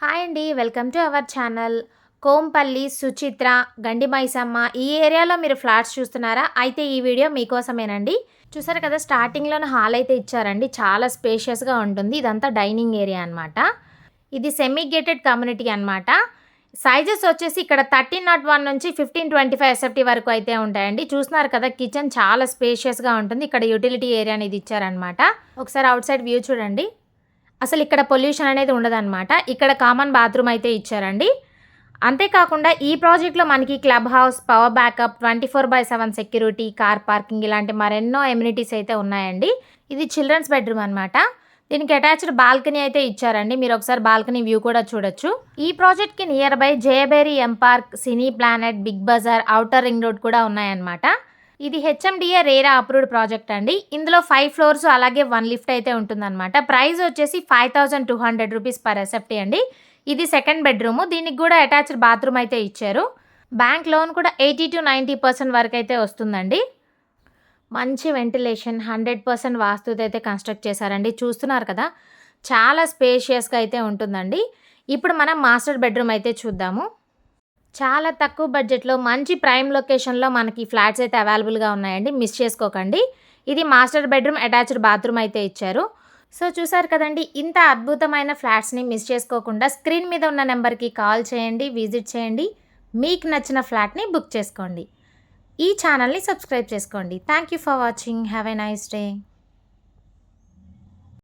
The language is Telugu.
హాయ్ అండి. Welcome to our channel. Kompally, Suchitra, గండి మైసమ్మ ఈ ఏరియాలో మీరు ఫ్లాట్స్ చూస్తున్నారా? అయితే ఈ వీడియో మీకోసమేనండి. చూసారు కదా, స్టార్టింగ్‌లోనే హాల్ అయితే ఇచ్చారండి. చాలా స్పేషియస్‌గా ఉంటుంది. ఇదంతా డైనింగ్ ఏరియా అనమాట. ఇది సెమీ గేటెడ్ కమ్యూనిటీ అనమాట. సైజెస్ వచ్చేసి ఇక్కడ 1301 నుంచి 1525 ఎస్ఎఫ్టీ వరకు అయితే ఉంటాయండి. చూస్తున్నారు కదా, కిచెన్ చాలా స్పేషియస్‌గా ఉంటుంది. ఇక్కడ యుటిలిటీ ఏరియా అనేది ఇచ్చారనమాట. ఒకసారి అవుట్ సైడ్ వ్యూ చూడండి. అసలు ఇక్కడ పొల్యూషన్ అనేది ఉండదనమాట. ఇక్కడ కామన్ బాత్రూమ్ అయితే ఇచ్చారండి. అంతేకాకుండా ఈ ప్రాజెక్ట్‌లో మనకి club house, power backup, 24/7 security, car parking ఇలాంటి మరెన్నో ఎమ్యూనిటీస్ అయితే ఉన్నాయండి. ఇది చిల్డ్రన్స్ బెడ్రూమ్ అనమాట. దీనికి అటాచ్డ్ బాల్కనీ అయితే ఇచ్చారండి. మీరు ఒకసారి బాల్కనీ వ్యూ కూడా చూడొచ్చు. ఈ ప్రాజెక్ట్‌కి near by Jayabheri M Park, Cine Planet, Big Bazaar, outer ring road కూడా ఉన్నాయన్నమాట. ఇది హెచ్ఎండిఏ రేరా అప్రూవ్డ్ ప్రాజెక్ట్ అండి. ఇందులో 5 ఫ్లోర్స్ అలాగే 1 లిఫ్ట్ అయితే ఉంటుందన్నమాట. ప్రైస్ వచ్చేసి 5200 రూపీస్ పర్ ఎస్ఎఫ్టీ అండి. ఇది సెకండ్ బెడ్రూమ్. దీనికి కూడా అటాచ్డ్ బాత్రూమ్ అయితే ఇచ్చారు. బ్యాంక్ లోన్ కూడా 80-90% వరకు అయితే వస్తుందండి. మంచి వెంటిలేషన్, 100% వాస్తుతో అయితే కన్స్ట్రక్ట్ చేశారండి. చూస్తున్నారు కదా, చాలా స్పేషియస్గా అయితే ఉంటుందండి. ఇప్పుడు మనం మాస్టర్ బెడ్రూమ్ అయితే చూద్దాము. చాలా తక్కువ బడ్జెట్లో మంచి ప్రైమ్ లొకేషన్లో మనకి ఫ్లాట్స్ అయితే అవైలబుల్గా ఉన్నాయండి. మిస్ చేసుకోకండి. ఇది మాస్టర్ బెడ్రూమ్, అటాచ్డ్ బాత్రూమ్ అయితే ఇచ్చారు. సో చూసారు కదండి, ఇంత అద్భుతమైన ఫ్లాట్స్ని మిస్ చేసుకోకుండా స్క్రీన్ మీద ఉన్న నెంబర్కి కాల్ చేయండి, విజిట్ చేయండి. మీకు నచ్చిన ఫ్లాట్ని బుక్ చేసుకోండి. ఈ ఛానల్ని సబ్స్క్రైబ్ చేసుకోండి. Thank you for watching. Have a nice day.